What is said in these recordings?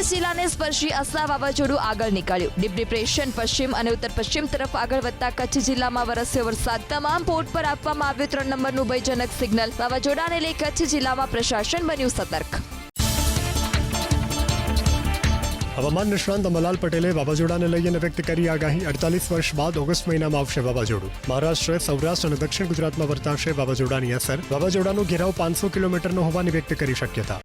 23 જિલ્લાને સ્પર્શી અસના વાવાઝોડું આગળ નીકળ્યું. ડીપ ડિપ્રેશન પશ્ચિમ અને ઉત્તર પશ્ચિમ તરફ આગળ વધતા કચ્છ જિલ્લામાં વરસ્યો વરસાદ. તમામ પોર્ટ પર આપવામાં આવ્યું 3 નંબરનું ભયજનક સિગ્નલ. વાવાઝોડાને લઈ કચ્છ જિલ્લામાં પ્રશાસન બન્યું સતર્ક. હવામાન નિષ્ણાંત અંબાલાલ પટેલે વાવાઝોડાને લઈને વ્યક્ત કરી આગાહી. 48 વર્ષ બાદ ઓગસ્ટ મહિનામાં આવશે વાવાઝોડું. મહારાષ્ટ્ર, સૌરાષ્ટ્ર અને દક્ષિણ ગુજરાતમાં વર્તાશે વાવાઝોડાની અસર. વાવાઝોડાનો ઘેરાવ 500 કિલોમીટરનો હોવાની વ્યક્ત કરી શક્યતા.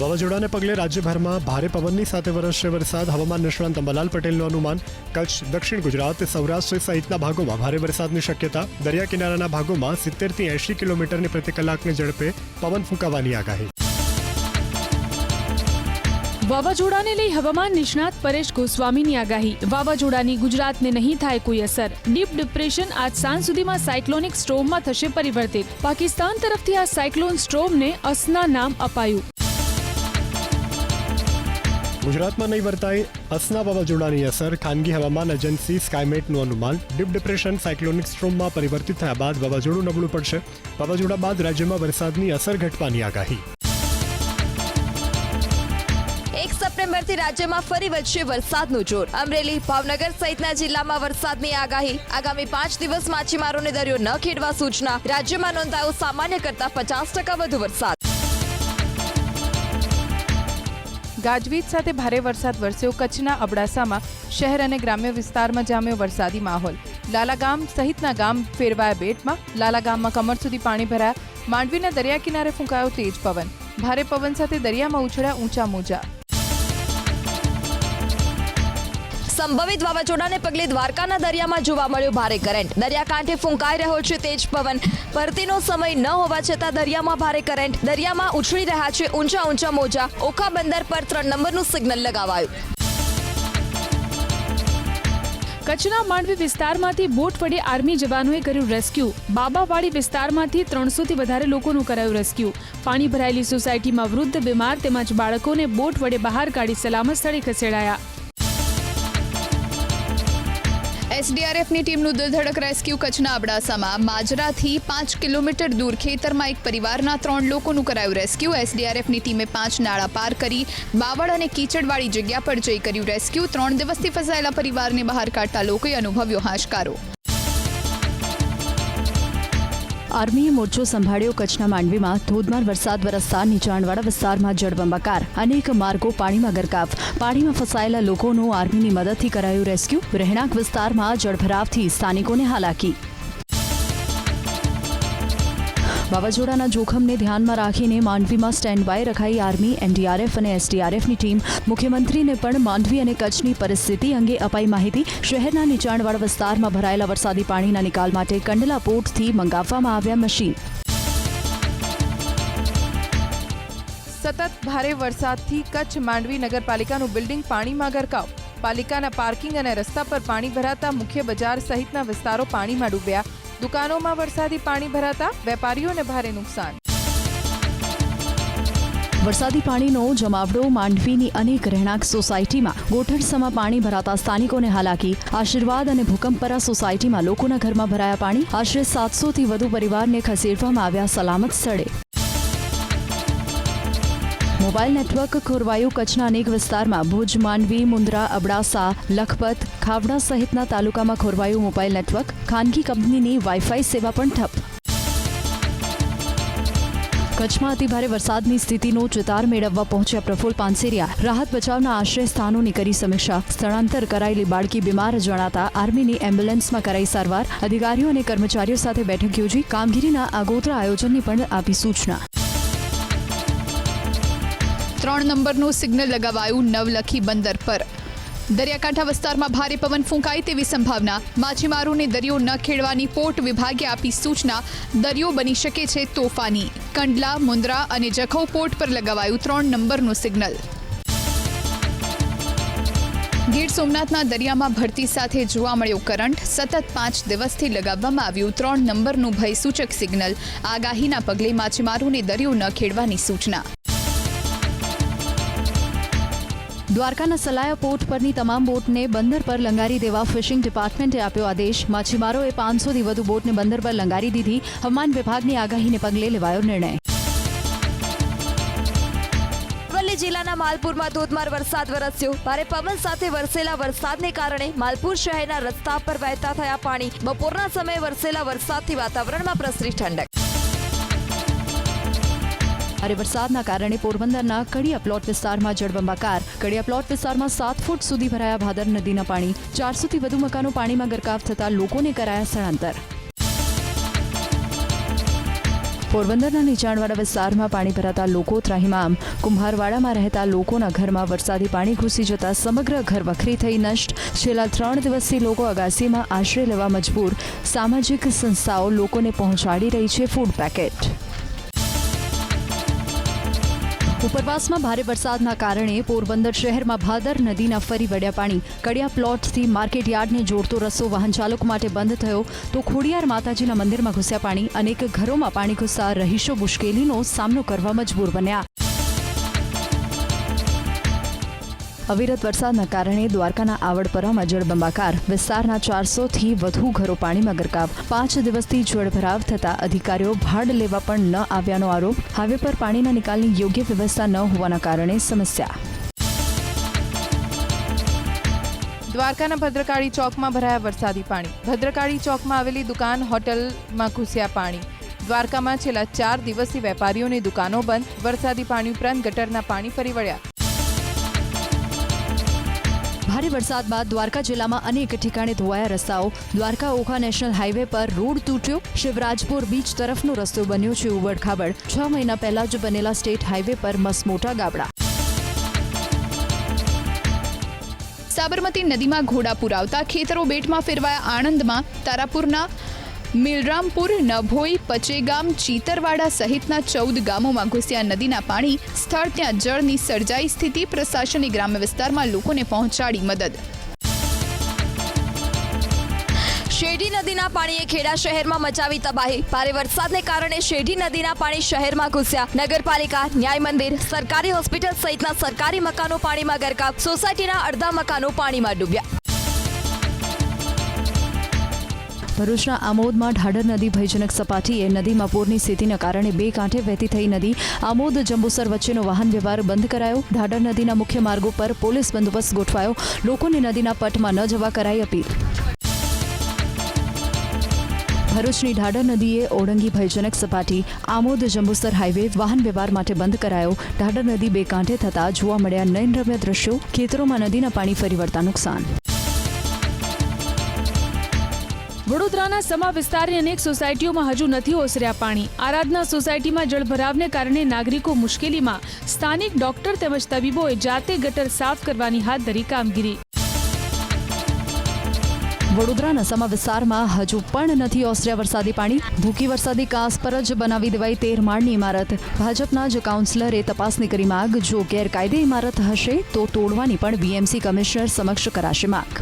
વાવાઝોડાને પગલે રાજ્યભરમાં ભારે પવનની સાથે વરસશે વરસાદ. હવામાન નિષ્ણાંત અંબાલાલ પટેલનું અનુમાન. કચ્છ, દક્ષિણ ગુજરાત, સૌરાષ્ટ્ર સહિતના ભાગોમાં ભારે વરસાદની શક્યતા. દરિયા કિનારાના ભાગોમાં 70 થી 80 કિલોમીટરની પ્રતિ કલાકની ઝડપે પવન ફૂંકાવાની આગાહી. વાવાઝોડાને લઈ હવામાન નિષ્ણાત પરેશ ગોસ્વામીની આગાહી. વાવાઝોડાની ગુજરાતને નહીં થાય કોઈ અસર. ડીપ ડિપ્રેશન આજ સાંજ સુધીમાં સાયક્લોનિક સ્ટ્રોમમાં થશે પરિવર્તિત. પાકિસ્તાન તરફથી આ સાયક્લોન સ્ટ્રોમને અસના નામ અપાયું. ગુજરાતમાં નહીં વર્તાય અસના વાવાઝોડાની અસર. ખાનગી હવામાન એજન્સી સ્કાયમેટનું અનુમાન. ડીપ ડિપ્રેશન સાયક્લોનિક સ્ટ્રોમમાં પરિવર્તિત થયા બાદ વાવાઝોડું નબળું પડશે. વાવાઝોડા બાદ રાજ્યમાં વરસાદની અસર ઘટવાની આગાહી. 1 સપ્ટેમ્બરથી રાજ્યમાં ફરી વધશે વરસાદનું જોર. અમરેલી, ભાવનગર સહિતના જિલ્લામાં વરસાદની આગાહી. આગામી 5 દિવસ માછીમારોને દરિયો ન ખેડવા સૂચના. રાજ્યમાં નોંધાયો સામાન્ય કરતાં 50% વધુ વરસાદ. ગાજવીજ સાથે ભારે વરસાદ વરસ્યો. કચ્છના અબડાસામાં શહેર અને ગ્રામ્ય વિસ્તારમાં જામ્યો વરસાદી માહોલ. લાલાગામ સહિતના ગામ ફેરવાયા બેટમાં. લાલાગામમાં કમર સુધી પાણી ભરાયા. માંડવીના દરિયા કિનારે ફૂંકાયો તેજ પવન. ભારે પવન સાથે દરિયામાં ઉછળ્યા ઊંચા મોજા. સંભવિત વાવાઝોડાને પગલે દ્વારકાના દરિયામાં જોવા મળ્યો ભારે કરંટ. દરિયાકાંઠે ફૂંકાઈ રહ્યો છે તેજ પવન. ભરતીનો સમય ન હોવા છતાં દરિયામાં ભારે કરંટ. દરિયામાં ઉછળી રહ્યા છે ઊંચા ઊંચા મોજા. ઓખા બંદર પર 3 નંબરનું સિગ્નલ લગાવાયું. કચ્છના માંડવી વિસ્તારમાંથી બોટ વડે આર્મી જવાનોએ કર્યું રેસ્ક્યુ. બાબાવાડી વિસ્તારમાંથી 300થી વધારે લોકોનું કરાયું રેસ્ક્યુ. પાણી ભરાયેલી સોસાયટીમાં વૃદ્ધ, બીમાર તેમજ બાળકોને બોટ વડે બહાર કાઢી સલામત સ્થળે ખસેડાયા. એસડીઆરએફની ટીમનું દિલધડક રેસ્ક્યુ. કચ્છના અબડાસામાં માજરાથી 5 કિલોમીટર દૂર ખેતરમાં એક પરિવારના 3 લોકોનું કરાયું રેસ્ક્યુ. એસડીઆરએફની ટીમે 5 નાળા પાર કરી બાવળ અને કીચડવાળી જગ્યા પર જઈ કર્યું રેસ્ક્યુ. 3 દિવસથી ફસાયેલા પરિવારને બહાર કાઢતા લોકોએ અનુભવ્યો હાશકારો. આર્મીએ મોરચો સંભાળ્યો. કચ્છના માંડવીમાં ધોધમાર વરસાદ વરસતા નીચાણવાળા વિસ્તારમાં જળબંબાકાર. અનેક માર્ગો પાણીમાં ગરકાવ. પાણીમાં ફસાયેલા લોકોનું આર્મીની મદદથી કરાયું રેસ્ક્યુ. રહેણાંક વિસ્તારમાં જળભરાવથી સ્થાનિકોને હાલાકી. વાવાઝોડાના જોખમને ધ્યાનમાં રાખીને માંડવીમાં સ્ટેન્ડ બાય રખાઈ આર્મી, એનડીઆરએફ અને એસડીઆરએફની ટીમ. મુખ્યમંત્રીને પણ માંડવી અને કચ્છની પરિસ્થિતિ અંગે અપાઈ માહિતી. શહેરના નીચાણવાળા વિસ્તારમાં ભરાયેલા વરસાદી પાણીના નિકાલ માટે કંડલા પોર્ટથી મંગાવવામાં આવ્યા મશીન. સતત ભારે વરસાદથી કચ્છ માંડવી નગરપાલિકાનું બિલ્ડિંગ પાણીમાં ગરકાવ. પાલિકાના પાર્કિંગ અને રસ્તા પર પાણી ભરાતા મુખ્ય બજાર સહિતના વિસ્તારો પાણીમાં ડૂબ્યા. દુકાનોમાં વરસાદી પાણી ભરાતા વેપારીઓને ભારે નુકસાન. વરસાદી પાણીનો જમાવડો. માંડવીની અનેક રહેણાંક સોસાયટીમાં ગોઠણસમાં પાણી ભરાતા સ્થાનિકોને હાલાકી. આશીર્વાદ અને ભૂકંપરા સોસાયટીમાં લોકોના ઘરમાં ભરાયા પાણી. આશરે 700થી વધુ પરિવારને ખસેડવામાં આવ્યા સલામત સ્થળે. મોબાઈલ નેટવર્ક ખોરવાયું. કચ્છના અનેક વિસ્તારમાં ભુજ, માંડવી, મુન્દ્રા, અબડાસા, લખપત, ખાવડા સહિતના તાલુકામાં ખોરવાયું મોબાઈલ નેટવર્ક. ખાનગી કંપનીની વાઈફાઈ સેવા પણ ઠપ. કચ્છમાં અતિભારે વરસાદની સ્થિતિનો ચિતાર મેળવવા પહોંચ્યા પ્રફુલ્લ પાનસેરિયા. રાહત બચાવના આશ્રય સ્થાનોની કરી સમીક્ષા. સ્થળાંતર કરાયેલી બાળકી બીમાર જણાતા આર્મીની એમ્બ્યુલન્સમાં કરાઈ સારવાર. અધિકારીઓ અને કર્મચારીઓ સાથે બેઠક યોજી કામગીરીના આગોતરા આયોજનની પણ આપી સૂચના. 3 નંબરનું સિગ્નલ લગાવાયું નવલખી બંદર પર. દરિયાકાંઠા વિસ્તારમાં ભારે પવન ફૂંકાય તેવી સંભાવના. માછીમારોને દરિયો ન ખેડવાની પોર્ટ વિભાગે આપી સૂચના. દરિયો બની શકે છે તોફાની. કંડલા, મુન્દ્રા અને જખૌ પોર્ટ પર લગાવાયું 3 નંબરનું સિગ્નલ. ગીર સોમનાથના દરિયામાં ભરતી સાથે જોવા મળ્યો કરંટ. સતત 5 દિવસથી લગાવવામાં આવ્યું 3 નંબરનું ભયસૂચક સિગ્નલ. આગાહીના પગલે માછીમારોને દરિયો ન ખેડવાની સૂચના. દ્વારકાના સલાયા પોર્ટ પરની તમામ બોટને બંદર પર લંગારી દેવા ફિશિંગ ડિપાર્ટમેન્ટે આપ્યો આદેશ. માછીમારોએ 500થી વધુ બોટને બંદર પર લંગારી દીધી. હવામાન વિભાગની આગાહીને પગલે લેવાયો નિર્ણય. જિલ્લાના માલપુરમાં ધોધમાર વરસાદ વરસ્યો. ભારે પવન સાથે વરસેલા વરસાદને કારણે માલપુર શહેરના રસ્તા પર વહેતા થયા પાણી. બપોરના સમયે વરસેલા વરસાદથી વાતાવરણમાં પ્રસરી ઠંડક. ભારે વરસાદના કારણે પોરબંદરના કડિયા પ્લોટ વિસ્તારમાં જળબંબાકાર. કડિયા પ્લોટ વિસ્તારમાં 7 ફૂટ સુધી ભરાયા ભાદર નદીના પાણી. 400 થી વધુ મકાનો પાણીમાં ગરકાવ થતા લોકોને કરાયા સ્થળાંતર. પોરબંદરના નીચાણવાળા વિસ્તારમાં પાણી ભરાતા લોકો ત્રાહિમામ. કુંભારવાડામાં રહેતા લોકોના ઘરમાં વરસાદી પાણી ઘૂસી જતા સમગ્ર ઘર વખરી થઈ નષ્ટ. છેલ્લા 3 દિવસથી લોકો અગાસીમાં આશ્રય લેવા મજબૂર. સામાજિક સંસ્થાઓ લોકોને પહોંચાડી રહી છે ફૂડ પેકેટ. ઉપરવાસમાં ભારે વરસાદના કારણે પોરબંદર શહેરમાં ભાદર નદીના ફરી વળ્યા પાણી. કડિયા પ્લોટથી માર્કેટ યાર્ડને જોડતો રસ્તો વાહન ચાલકો માટે બંધ થયો તો ખોડિયાર માતાજીના મંદિરમાં ઘૂસ્યા પાણી. અનેક ઘરોમાં પાણી ઘૂસતા રહીશો મુશ્કેલીનો સામનો કરવા મજબૂર બન્યા. અવિરત વરસાદના કારણે દ્વારકાના આવડપરામાં જળબંબાકાર. વિસ્તારના 400 થી વધુ ઘરો પાણીમાં ગરકાવ. 5 દિવસથી જળભરાવ થતા અધિકારીઓ ભાડ લેવા પણ ન આવ્યાનો આરોપ. હાઈવે પર પાણીના નિકાલની યોગ્ય વ્યવસ્થા ન હોવાના કારણે સમસ્યા. દ્વારકાના ભદ્રકાળી ચોકમાં ભરાયા વરસાદી પાણી. ભદ્રકાળી ચોકમાં આવેલી દુકાન હોટલમાં ઘૂસ્યા પાણી. દ્વારકામાં છેલ્લા 4 દિવસથી વેપારીઓની દુકાનો બંધ. વરસાદી પાણી ઉપરાંત ગટરના પાણી ફરી વળ્યા. ભારે વરસાદ બાદ દ્વારકા જિલ્લામાં અનેક ઠેકાણે ધોવાયા રસ્તાઓ. દ્વારકા ઓખા નેશનલ હાઈવે પર રોડ તૂટ્યો. શિવરાજપુર બીચ તરફનો રસ્તો બન્યો છે ઉબડ-ખાબડ. 6 મહિના પહેલા જ બનેલા સ્ટેટ હાઈવે પર મસમોટા ગાબડા. સાબરમતી નદીમાં ઘોડાપૂર આવતા ખેતરો બેટમાં ફેરવાયા. આણંદમાં તારાપુરના મિલરામપુર, નભોઈ, પચેગામ, ચીતરવાડા સહિતના 14 ગામોમાં ઘૂસ્યા નદીના પાણી. સ્થળ ત્યાં જળની સર્જાઈ સ્થિતિ. પ્રશાસને ગ્રામ્ય વિસ્તારમાં લોકોને પહોંચાડી મદદ. શેરડી નદીના પાણીએ ખેડા શહેરમાં મચાવી તબાહી. ભારે વરસાદને કારણે શેરડી નદીના પાણી શહેરમાં ઘૂસ્યા. નગરપાલિકા, ન્યાય મંદિર, સરકારી હોસ્પિટલ સહિતના સરકારી મકાનો પાણીમાં ગરકાવ. સોસાયટીના અડધા મકાનો પાણીમાં ડૂબ્યા. ભરૂચના આમોદમાં ઢાઢર નદી ભયજનક સપાટીએ. નદીમાં પૂરની સ્થિતિના કારણે 2 કાંઠે વહેતી થઈ નદી. આમોદ જંબુસર વચ્ચેનો વાહન વ્યવહાર બંધ કરાયો. ઢાઢર નદીના મુખ્ય માર્ગો પર પોલીસ બંદોબસ્ત ગોઠવાયો. લોકોને નદીના પટમાં ન જવા કરાઈ અપીલ. ભરૂચની ઢાઢર નદીએ ઓળંગી ભયજનક સપાટી. આમોદ જંબુસર હાઈવે વાહન વ્યવહાર માટે બંધ કરાયો. ઢાઢર નદી 2 કાંઠે થતા જોવા મળ્યા નયનરમ્ય દ્રશ્યો. ખેતરોમાં નદીના પાણી ફરી વળતા નુકસાન. વડોદરાના સમા વિસ્તારની અનેક સોસાયટીઓમાં હજુ નથી ઓસર્યા પાણી. આરાધના સોસાયટીમાં જળભરાવને કારણે નાગરિકો મુશ્કેલીમાં. સ્થાનિક ડોક્ટર તેમજ તબીબોએ જાતે ગટર સાફ કરવાની હાથ ધરી કામગીરી. વડોદરાના સમા વિસ્તારમાં હજુ પણ નથી ઓસર્યા વરસાદી પાણી. ભૂકી વરસાદી કાંસ પર જ બનાવી દેવાઈ 13 માળની ઇમારત. ભાજપના જ કાઉન્સિલરે તપાસની કરી માંગ. જો ગેરકાયદે ઇમારત હશે તો તોડવાની પણ બીએમસી કમિશનર સમક્ષ કરાશે માંગ.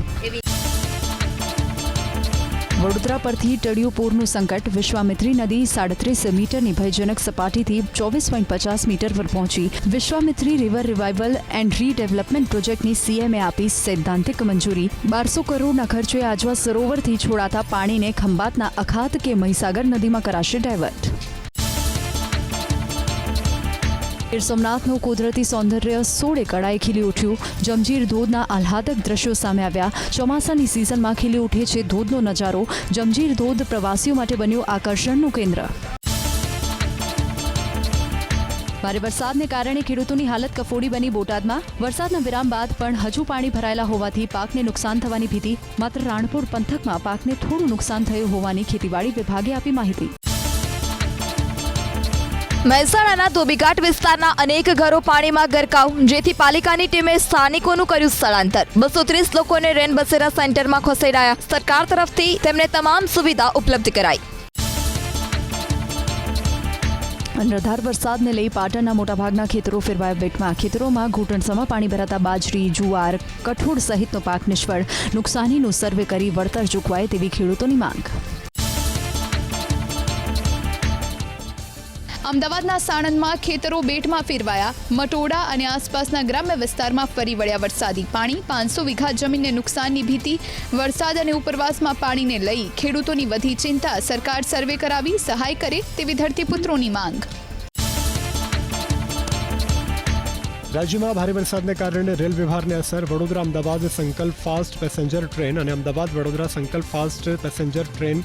વડોદરા પરથી ટળિયું પૂરનું સંકટ. વિશ્વામિત્રી નદી 37 મીટરની ભયજનક સપાટીથી 24.50 મીટર પર પહોંચી. Vishwamitri river revival and redevelopment પ્રોજેક્ટની સીએમએ આપી સૈદ્ધાંતિક મંજૂરી. 1200 કરોડના ખર્ચે આજવા સરોવરથી છોડાતા પાણીને ખંભાતના અખાત કે મહીસાગર નદીમાં કરાશે ડાયવર્ટ. ગીર સોમનાથનું કુદરતી સૌંદર્ય 16 કળાએ ખીલી ઉઠ્યું. જંજીર ધોધના આહ્લાદક દ્રશ્યો સામે આવ્યા. ચોમાસાની સિઝનમાં ખીલી ઉઠે છે ધોધનો નજારો. જંજીર ધોધ પ્રવાસીઓ માટે બન્યું આકર્ષણનું કેન્દ્ર. ભારે વરસાદને કારણે ખેડૂતોની હાલત કફોડી બની બોટાદમાં. વરસાદના વિરામ બાદ પણ હજુ પાણી ભરાયેલા હોવાથી પાકને નુકસાન થવાની ભીતિ. માત્ર રાણપુર પંથકમાં પાકને થોડું નુકસાન થયું હોવાની ખેતીવાડી વિભાગે આપી માહિતી. મહેસાણાના ધોબીઘાટ વિસ્તારના અનેક ઘરો પાણીમાં ગરકાવ. જેથી પાલિકાની ટીમે સ્થાનિકોનું કર્યું સ્થળાંતર. 230 લોકોને રેન બસેરા સેન્ટરમાં ખસેડાયા. સરકાર તરફથી તેમને તમામ સુવિધા ઉપલબ્ધ કરાઈ. અનરાધાર વરસાદને લઈ પાટણના મોટાભાગના ખેતરો ફેરવાયા બેટમાં. ખેતરોમાં ઘૂંટણસમાં પાણી ભરાતા બાજરી, જુવાર, કઠોળ સહિતનો પાક નિષ્ફળ. નુકસાનીનું સર્વે કરી વળતર ચૂકવાય તેવી ખેડૂતોની માંગ. અમદાવાદના સાણંદમાં ખેતરો બેટમાં ફેરવાયા. મટોડા અને આસપાસના ગ્રામ્ય વિસ્તારમાં ફરી વળ્યા વરસાદી પાણી. 500 વીઘા જમીનને નુકસાનની ભીતિ. વરસાદ અને ઉપરવાસમાં પાણીને લઈ ખેડૂતોની વધી ચિંતા. સરકાર સર્વે કરાવી સહાય કરે તેવી ધરતીપુત્રોની માંગ. રાજ્યમાં ભારે વરસાદને કારણે રેલ વ્યવહારને અસર. વડોદરા અમદાવાદ સંકલ્પ ફાસ્ટ પેસેન્જર ટ્રેન અને અમદાવાદ વડોદરા સંકલ્પ ફાસ્ટ પેસેન્જર ટ્રેન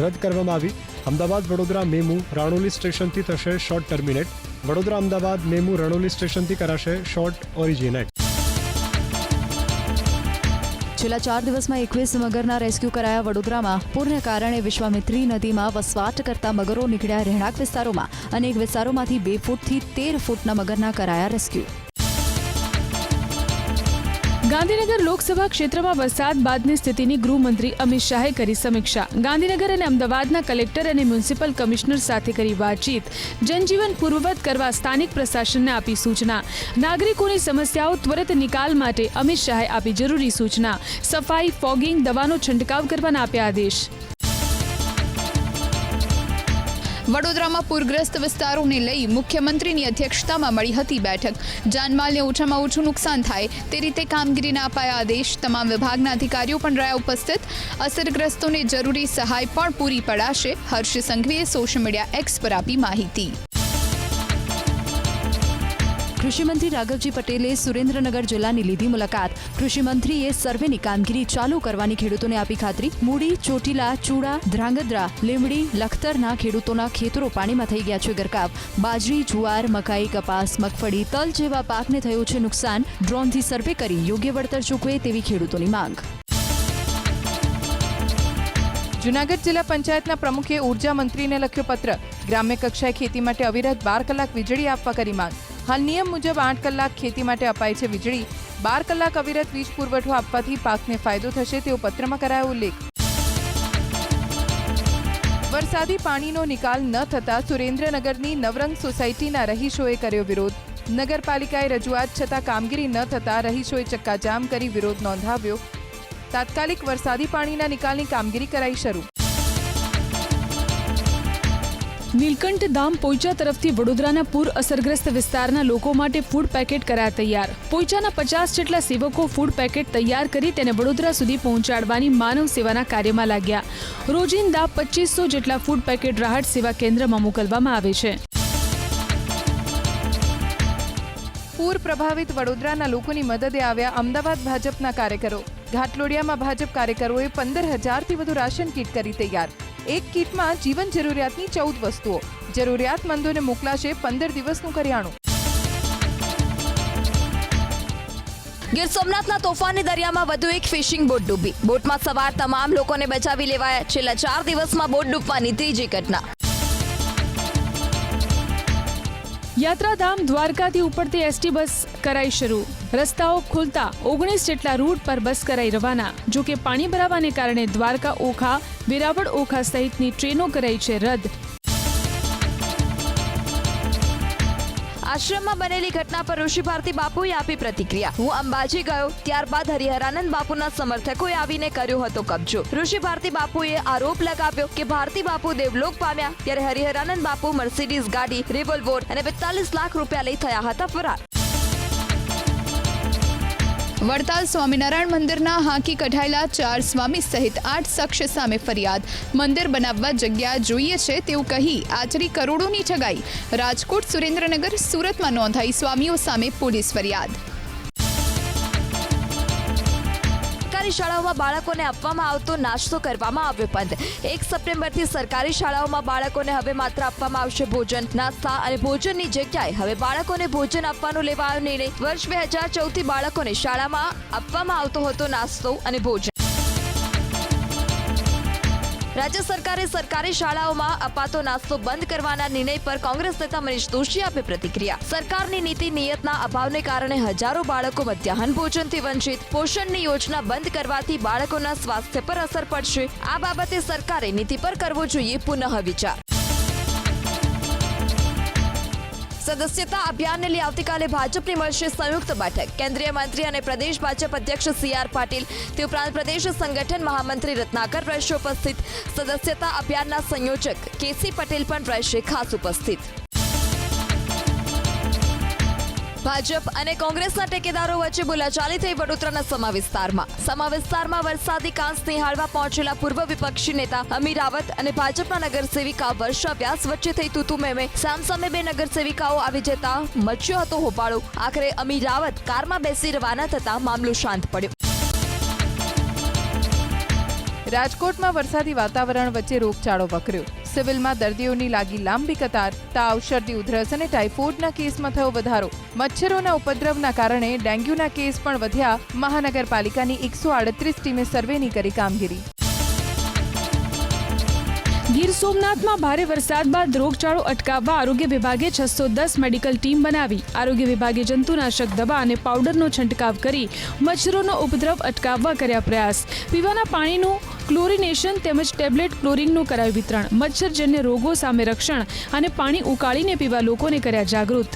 રદ કરવામાં આવી. અમદાવાદ વડોદરા મેમુ રાણોલી સ્ટેશનથી થશે short terminate. Vadodara Ahmedabad MEMU Ranoli સ્ટેશનથી કરાશે શોર્ટ ઓરિજિનેટ. છેલ્લા 4 દિવસમાં 21 મગરના રેસ્ક્યુ કરાયા. વડોદરામાં પૂરને કારણે વિશ્વામિત્રી નદીમાં વસવાટ કરતા મગરો નીકળ્યા રહેણાંક વિસ્તારોમાં. અનેક વિસ્તારોમાંથી 2 ફૂટથી 13 ફૂટના મગરના કરાયા રેસ્ક્યુ. ગાંધીનગર લોકસભા ક્ષેત્રમાં વરસાદ બાદની સ્થિતિની ગૃહમંત્રી અમિત શાહે કરી સમીક્ષા. ગાંધીનગર અને અમદાવાદના કલેક્ટર અને મ્યુનિસિપલ કમિશનર સાથે કરી વાતચીત. જનજીવન પૂર્વવત કરવા સ્થાનિક પ્રશાસનને આપી સૂચના. નાગરિકોની સમસ્યાઓ ત્વરિત નિકાલ માટે અમિત શાહે આપી જરૂરી સૂચના. સફાઈ, ફોગિંગ, દવાનો છંટકાવ કરવાના આપ્યા આદેશ. વડોદરામાં પૂરગ્રસ્ત વિસ્તારોને લઈ મુખ્યમંત્રીની અધ્યક્ષતામાં મળી હતી બેઠક. જાનમાલને ઓછામાં ઓછું નુકસાન થાય તે રીતે કામગીરીના અપાયા આદેશ. તમામ વિભાગના અધિકારીઓ પણ રહ્યા ઉપસ્થિત. અસરગ્રસ્તોને જરૂરી સહાય પણ પૂરી પડાશે. હર્ષ સંઘવીએ સોશિયલ મીડિયા એક્સ પર આપી માહિતી. કૃષિમંત્રી રાઘવજી પટેલે સુરેન્દ્રનગર જિલ્લાની લીધી મુલાકાત. કૃષિમંત્રીએ સર્વેની કામગીરી ચાલુ કરવાની ખેડૂતોને આપી ખાતરી. મૂડી, ચોટીલા, ચૂડા, ધ્રાંગધ્રા, લીંબડી, લખતરના ખેડૂતોના ખેતરો પાણીમાં થઈ ગયા છે ગરકાવ. બાજરી, જુવાર, મકાઈ, કપાસ, મગફળી, તલ જેવા પાકને થયું છે નુકસાન. ડ્રોનથી સર્વે કરી યોગ્ય વળતર ચૂકવે તેવી ખેડૂતોની માંગ. જૂનાગઢ જિલ્લા પંચાયતના પ્રમુખે ઉર્જા મંત્રીને લખ્યો પત્ર. ગ્રામ્ય કક્ષાએ ખેતી માટે અવિરત 12 કલાક વીજળી આપવા કરી માંગ. હાલ નિયમ મુજબ 8 કલાક ખેતી માટે અપાય છે વીજળી. 12 કલાક અવિરત વીજ પુરવઠો આપવાથી પાકને ફાયદો થશે તેવો પત્રમાં કરાયો ઉલ્લેખ. વરસાદી પાણીનો નિકાલ ન થતા સુરેન્દ્રનગરની નવરંગ સોસાયટીના રહીશોએ કર્યો વિરોધ. નગરપાલિકાએ રજૂઆત છતાં કામગીરી ન થતા રહીશોએ ચક્કાજામ કરી વિરોધ નોંધાવ્યો. તાત્કાલિક વરસાદી પાણીના નિકાલની કામગીરી કરાઈ શરૂ. નીલકંઠ ધામ પોઈચા તરફથી વડોદરાના પૂર અસરગ્રસ્ત વિસ્તારના લોકો માટે ફૂડ પેકેટ કરાયા તૈયાર. પોઈચાના 50 જેટલા સેવકો ફૂડ પેકેટ તૈયાર કરી તેને વડોદરા સુધી પહોંચાડવાની માનવ સેવાના કાર્યમાં લાગ્યા. રોજિંદા 2500 જેટલા ફૂડ પેકેટ રાહત સેવા કેન્દ્રમાં મોકલવામાં આવે છે. પૂર પ્રભાવિત વડોદરાના લોકોની મદદે આવ્યા અમદાવાદ ભાજપના કાર્યકરો. ઘાટલોડિયામાં ભાજપ કાર્યકરોએ 15,000થી વધુ રાશન કીટ કરી તૈયાર. એક કીટમાં જીવન જરૂરિયાતની 14 વસ્તુઓ. જરૂરિયાતમંદોને મોકલાશે 15 દિવસનું કરિયાણું. ગીર સોમનાથના તોફાની દરિયામાં વધુ એક ફિશિંગ બોટ ડૂબી. બોટમાં સવાર તમામ લોકોને બચાવી લેવાયા. છેલ્લા 4 દિવસમાં બોટ ડૂબવાની ત્રીજી ઘટના. યાત્રાધામ દ્વારકાથી ઉપડતી એસટી બસ કરાઈ શરૂ. રસ્તાઓ ખુલતા 19 જેટલા રૂટ પર બસ કરાઈ રવાના. જો કે પાણી ભરાવાને કારણે દ્વારકા ઓખા, વેરાવળ ઓખા સહિતની ટ્રેનો કરાઈ છે રદ. આશ્રમમાં બનેલી ઘટના પર ઋષિ ભારતી બાપુએ આપી પ્રતિક્રિયા. હું અંબાજી ગયો, ત્યારબાદ હરિહરાનંદ બાપુના સમર્થકોએ આવીને કર્યો હતો કબજો. ઋષિ ભારતી બાપુએ આરોપ લગાવ્યો કે ભારતી બાપુ દેવલોક પામ્યા ત્યારે હરિહરાનંદ બાપુ મર્સિડીઝ ગાડી, રિવોલ્વર અને 42 લાખ રૂપિયા લઈ થયા હતા ફરાર. વડતાલ સ્વામિનારાયણ મંદિરના હાંકી કઢાયેલા 4 સ્વામી સહિત 8 શખ્સ સામે ફરિયાદ. મંદિર બનાવવા જગ્યા જોઈએ છે તેવું કહી આચરી કરોડોની ઠગાઈ. રાજકોટ, સુરેન્દ્રનગર, સુરતમાં નોંધાઈ સ્વામીઓ સામે પોલીસ ફરિયાદ. સરકારી શાળાઓમાં બાળકોને આપવામાં આવતો નાસ્તો કરવામાં આવ્યો બંધ. 1 સપ્ટેમ્બરથી સરકારી શાળાઓમાં બાળકોને હવે માત્ર આપવામાં આવશે ભોજન. નાસ્તા અને ભોજનની જગ્યાએ હવે બાળકોને ભોજન આપવાનો લેવાયો નિર્ણય. વર્ષ 2014થી બાળકોને શાળામાં આપવામાં આવતો હતો નાસ્તો અને ભોજન. રાજ્ય સરકારે સરકારી શાળાઓમાં અપાતો નાસ્તો બંધ કરવાના નિર્ણય પર કોંગ્રેસ નેતા મનીષ દોશીએ આપી પ્રતિક્રિયા. સરકારની નીતિ નિયતના અભાવને કારણે હજારો બાળકો મધ્યાહન ભોજનથી વંચિત. પોષણની યોજના બંધ કરવાથી બાળકોના સ્વાસ્થ્ય પર અસર પડશે. આ બાબતે સરકારે નીતિ પર કરવો જોઈએ પુનઃ વિચાર. સદસ્યતા અભિયાનને લઈ આવતીકાલે ભાજપની મળશે સંયુક્ત બેઠક. કેન્દ્રીય મંત્રી અને પ્રદેશ ભાજપ અધ્યક્ષ CR પાટીલ તે ઉપરાંત પ્રદેશ સંગઠન મહામંત્રી રત્નાકર રહેશે ઉપસ્થિત. સદસ્યતા અભિયાનના સંયોજક KC પટેલ પણ રહેશે ખાસ ઉપસ્થિત. ભાજપ અને કોંગ્રેસના ટેકેદારો વચ્ચે બોલાચાલી થઈ વડોદરાના સમા વિસ્તારમાં વરસાદી કાંસ નિહાળવા પહોંચેલા પૂર્વ વિપક્ષી નેતા અમીર રાવત અને ભાજપના નગરસેવિકા વર્ષા વ્યાસ વચ્ચે થઈ તૂતુ મેમે. સામસામે બે નગરસેવિકાઓ આવી જતા મચ્યો હતો હોબાળો. આખરે અમીર રાવત કારમાં બેસી રવાના થતા મામલો શાંત પડ્યો. રાજકોટમાં વરસાદી વાતાવરણ વચ્ચે રોગચાળો વકર્યો. સિવિલમાં દર્દીઓની લાગી લાંબી કતાર. તાવ, શરદી, ઉધરસ અને ટાઇફોઇડના કેસમાં થયો વધારો. મચ્છરોના ઉપદ્રવના કારણે ડેન્ગ્યુના કેસ પણ વધ્યા. મહાનગરપાલિકાની 138 ટીમે સર્વેની કરી કામગીરી. ગીર સોમનાથમાં ભારે વરસાદ બાદ રોગચાળો અટકાવવા આરોગ્ય વિભાગે 610 મેડિકલ ટીમ બનાવી. આરોગ્ય વિભાગે જંતુનાશક દવા અને પાવડરનો છંટકાવ કરી મચ્છરોનો ઉપદ્રવ અટકાવવા કર્યા પ્રયાસ. પીવાના પાણીનું ક્લોરિનેશન તેમજ ટેબ્લેટ ક્લોરિનનું કરાયું વિતરણ. મચ્છરજન્ય રોગો સામે રક્ષણ અને પાણી ઉકાળીને પીવા લોકોને કર્યા જાગૃત.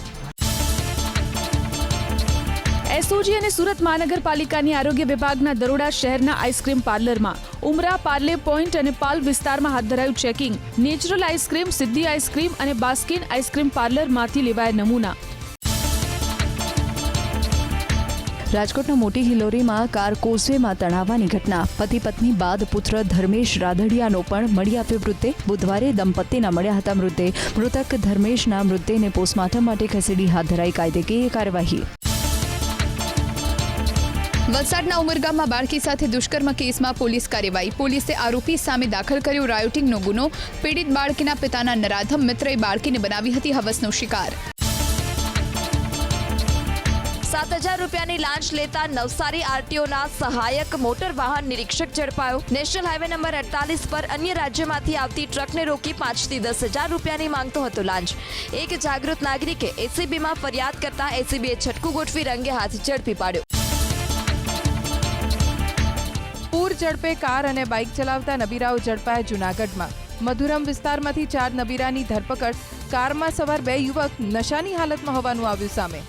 એસઓજી અને સુરત મહાનગરપાલિકાની આરોગ્ય વિભાગના દરોડા શહેરના આઈસ્ક્રીમ પાર્લરમાં, ઉમરા, પાર્લે પોઈન્ટ અને પાલ વિસ્તારમાં હાથ ધરાયું ચેકિંગ. નેચરલ આઈસ્ક્રીમ, સિદ્ધિ આઈસ્ક્રીમ અને બાસ્કિન આઈસ્ક્રીમ પાર્લરમાંથી લેવાયા નમૂના. રાજકોટના મોટી હિલોરીમાં કાર કોઝવેમાં તણાવવાની ઘટના. પતિ પત્ની બાદ પુત્ર ધર્મેશ રાદડિયાનો પણ મળી આવ્યો મૃતદેહ. બુધવારે દંપતીના મળ્યા હતા મૃતદેહ. મૃતક ધર્મેશના મૃતદેહને પોસ્ટમોર્ટમ માટે ખસેડી હાથ ધરાઈ કાયદેકીય કાર્યવાહી. વલસાડના ઉમરગામમાં બાળકી સાથે દુષ્કર્મ કેસમાં પોલીસ કાર્યવાહી. પોલીસે આરોપી સામે દાખલ કર્યો રાયોટિંગનો ગુનો. પીડિત બાળકીના પિતાના નરાધમ મિત્રએ બાળકીને બનાવી હતી હવસનો શિકાર. 7,000 રૂપિયાની લાંચ લેતા નવસારી આરટીઓના સહાયક મોટર વાહન નિરીક્ષક ઝડપાયો. નેશનલ હાઈવે નંબર 48 પર અન્ય રાજ્યમાંથી આવતી ટ્રકને રોકી 5 થી 10,000 રૂપિયાની માંગતો હતો લાંચ. એક જાગૃત નાગરિકે એસીબીમાં ફરિયાદ કરતા એસીબીએ છટકું ગોઠવી રંગે હાથ ઝડપી પાડ્યો. પૂર ઝડપે કાર અને બાઇક ચલાવતા નબીરાઓ ઝડપાયા જૂનાગઢમાં. મધુરમ વિસ્તારમાંથી 4 નબીરાની ધરપકડ. કારમાં સવાર 2 યુવક નશાની હાલતમાં હોવાનું આવ્યું સામે.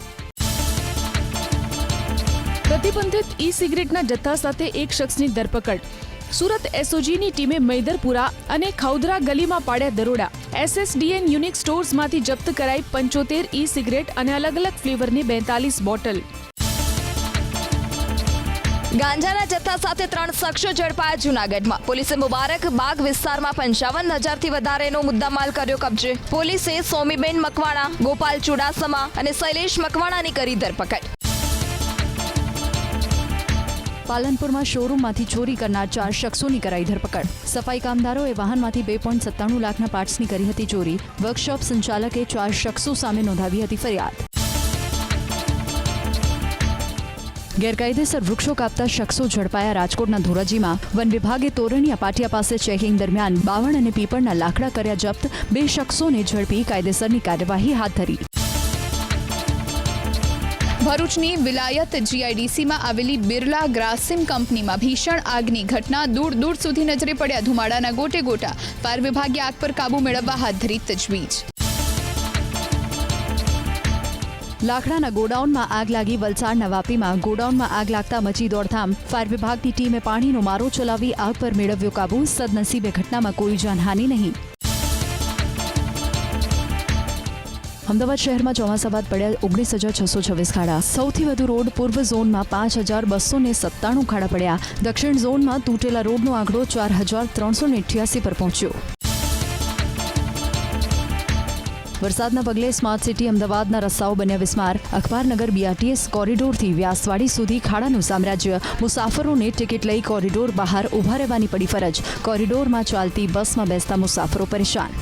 પ્રતિબંધિત ઈ સિગરેટના જથ્થા સાથે એક શખ્સની ધરપકડ. સુરત એસઓજીની ટીમે મૈદરપુરા અને ખૌદરા ગલીમાં પાડ્યા દરોડા. એસએસડીએન યુનિક સ્ટોર્સમાંથી જપ્ત કરાઈ 75 ઈ સિગરેટ અને અલગ અલગ ફ્લેવરની 42 બોટલ. ગાંજાના જથ્થા સાથે 3 શખ્સો ઝડપાયા જૂનાગઢમાં. પોલીસે મુબારક બાગ વિસ્તારમાં 55,000થી વધારેનો મુદ્દામાલ કર્યો કબજે. પોલીસે સોમીબેન મકવાણા, ગોપાલ ચુડાસમા અને શૈલેષ મકવાણાની કરી ધરપકડ. પાલનપુરમાં શોરૂમમાંથી ચોરી કરનાર 4 શખ્સોની કરાઈ ધરપકડ. સફાઈ કામદારોએ વાહનમાંથી 2.97 લાખના પાર્ટ્સની કરી હતી ચોરી. વર્કશોપ સંચાલકે 4 શખ્સો સામે નોંધાવી હતી ફરિયાદ. ગેરકાયદેસર વૃક્ષો કાપતા શખ્સો ઝડપાયા રાજકોટના ધોરાજીમાં. વન વિભાગે તોરણિયા પાટિયા પાસે ચેકિંગ દરમિયાન બાવળ અને પીપળના લાકડા કર્યા જપ્ત. 2 શખ્સોને ઝડપી કાયદેસરની કાર્યવાહી હાથ ધરી. ભરૂચની વિલાયત જીઆઈડીસીમાં આવેલી બિરલા ગ્રાસિમ કંપનીમાં ભીષણ આગની ઘટના. દૂર દૂર સુધી નજરે પડ્યા ધુમાડાના ગોટે ગોટા. ફાયર વિભાગે આગ પર કાબૂ મેળવવા હાથ ધરી તજવીજ. લાકડાના ગોડાઉનમાં આગ લાગી. વલસાડના વાપીમાં ગોડાઉનમાં આગ લાગતા મચી દોડધામ. ફાયર વિભાગની ટીમે પાણીનો મારો ચલાવી આગ પર મેળવ્યો કાબૂ. સદનસીબે ઘટનામાં કોઈ જાનહાનિ નહીં. અમદાવાદ શહેરમાં ચોમાસા બાદ પડ્યા 19,626 ખાડા. સૌથી વધુ રોડ પૂર્વ ઝોનમાં 5,297 ખાડા પડ્યા. દક્ષિણ ઝોનમાં તૂટેલા રોડનો આંકડો 4,388 પર પહોંચ્યો. વરસાદના પગલે સ્માર્ટ સિટી અમદાવાદના રસ્તાઓ બન્યા વિસ્માર. અખબારનગર બીઆરટીએસ કોરિડોરથી વ્યાસવાડી સુધી ખાડાનું સામ્રાજ્ય. મુસાફરોને ટિકિટ લઈ કોરિડોર બહાર ઊભા રહેવાની પડી ફરજ. કોરિડોરમાં ચાલતી બસમાં બેસતા મુસાફરો પરેશાન.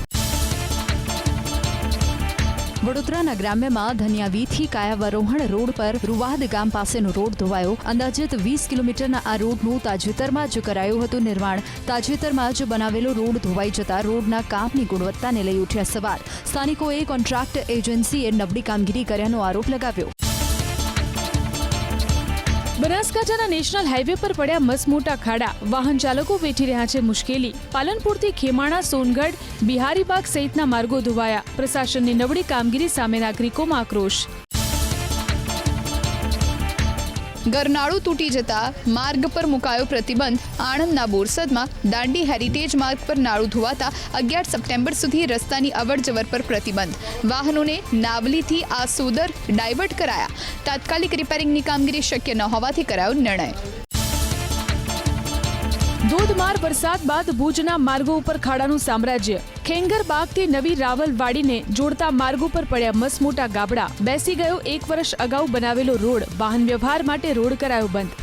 વડોદરાના ગ્રામ્યમાં ધનિયાવીથી કાયાવરોહણ રોડ પર રૂવાદ ગામ પાસેનો રોડ ધોવાયો. અંદાજિત 20 કિલોમીટરના આ રોડનું તાજેતરમાં જ કરાયું હતું નિર્માણ. તાજેતરમાં જ બનાવેલો રોડ ધોવાઈ જતા રોડના કામની ગુણવત્તાને લઈ ઉઠ્યા સવાલ. સ્થાનિકોએ કોન્ટ્રાક્ટ એજન્સીએ નબળી કામગીરી કર્યાનો આરોપ લગાવ્યો. બનાસકાંઠાના નેશનલ હાઈવે પર પડ્યા મસમોટા ખાડા. વાહન ચાલકો વેઠી રહ્યા છે મુશ્કેલી. પાલનપુરથી ખેમાણા, સોનગઢ, બિહારીબાગ સહિતના માર્ગો ધોવાયા. પ્રશાસનની નબળી કામગીરી સામે નાગરિકોમાં આક્રોશ. ગરનાળું તૂટી જતા માર્ગ પર મુકાયો પ્રતિબંધ. આણંદના બોરસદમાં દાંડી હેરિટેજ માર્ગ પર નાળું ધોવાતા 11 સપ્ટેમ્બર સુધી રસ્તાની અવરજવર પર પ્રતિબંધ. વાહનોને નાવલીથી આસોદર ડાયવર્ટ કરાયા. તાત્કાલિક રિપેરિંગની કામગીરી શક્ય ન હોવાથી કરાયો નિર્ણય. ધોધમાર વરસાદ બાદ ભુજના માર્ગો ઉપર ખાડાનું સામ્રાજ્ય. ખેંગરબાગથી નવી રાવલવાડીને જોડતા માર્ગો પર પડ્યા મસમોટા ગાબડા. બેસી ગયો 1 વર્ષ અગાઉ બનાવેલો રોડ. વાહન વ્યવહાર માટે રોડ કરાયો બંધ.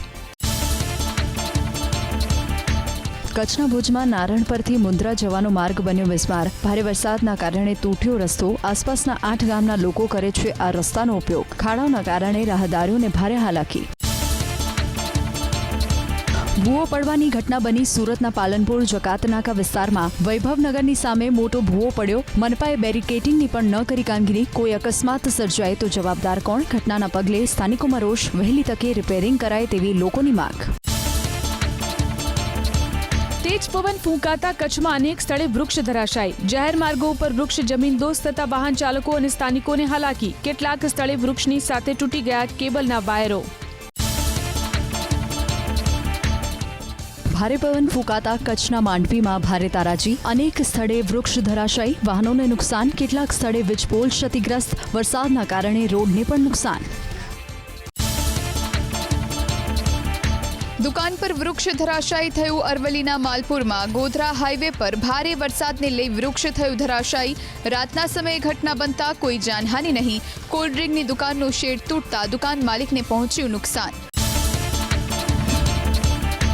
કચ્છના ભુજમાં નારણ પરથી મુન્દ્રા જવાનો માર્ગ બન્યો બિસ્માર. ભારે વરસાદના કારણે તૂટ્યો રસ્તો. આસપાસના 8 ગામના લોકો કરે છે આ રસ્તાનો ઉપયોગ. ખાડાઓના કારણે રાહદારીઓને ભારે હાલાકી. ભૂવો પડવાની ઘટના બની સુરતના પાલનપુર જકાતનાકા વિસ્તારમાં. વૈભવનગરની સામે મોટો ભૂવો પડ્યો. મનપાએ બેરિકેડિંગની પણ ન કરી કામગીરી. કોઈ અકસ્માત સર્જાય તો જવાબદાર કોણ? ઘટનાના પગલે સ્થાનિકોમાં રોષ. વહેલી તકે રિપેરિંગ કરાય તેવી લોકોની માંગ. તેજ પવન ફૂંકાતા કચ્છમાં અનેક સ્થળે વૃક્ષ ધરાશાયી. જાહેર માર્ગો ઉપર વૃક્ષ જમીનદોસ્ત થતા વાહન ચાલકો અને સ્થાનિકોને હાલાકી. કેટલાક સ્થળે વૃક્ષની સાથે તૂટી ગયા કેબલના વાયરો. ભારે પવન ફૂંકાતા કચ્છના માંડવીમાં ભારે તારાજી. અનેક સ્થળે વૃક્ષ ધરાશાયી. વાહનોને નુકસાન. કેટલાક સ્થળે વીજપોલ ક્ષતિગ્રસ્ત. વરસાદના કારણે રોડને પણ નુકસાન. દુકાન પર વૃક્ષ ધરાશાયી થયું. અરવલ્લીના માલપુરમાં ગોધરા હાઈવે પર ભારે વરસાદને લઈ વૃક્ષ થયું ધરાશાયી. રાતના સમયે ઘટના બનતા કોઈ જાનહાનિ નહીં. કોલ્ડ ડ્રિંકની દુકાનનો શેડ તૂટતા દુકાન માલિકને પહોંચ્યું નુકસાન.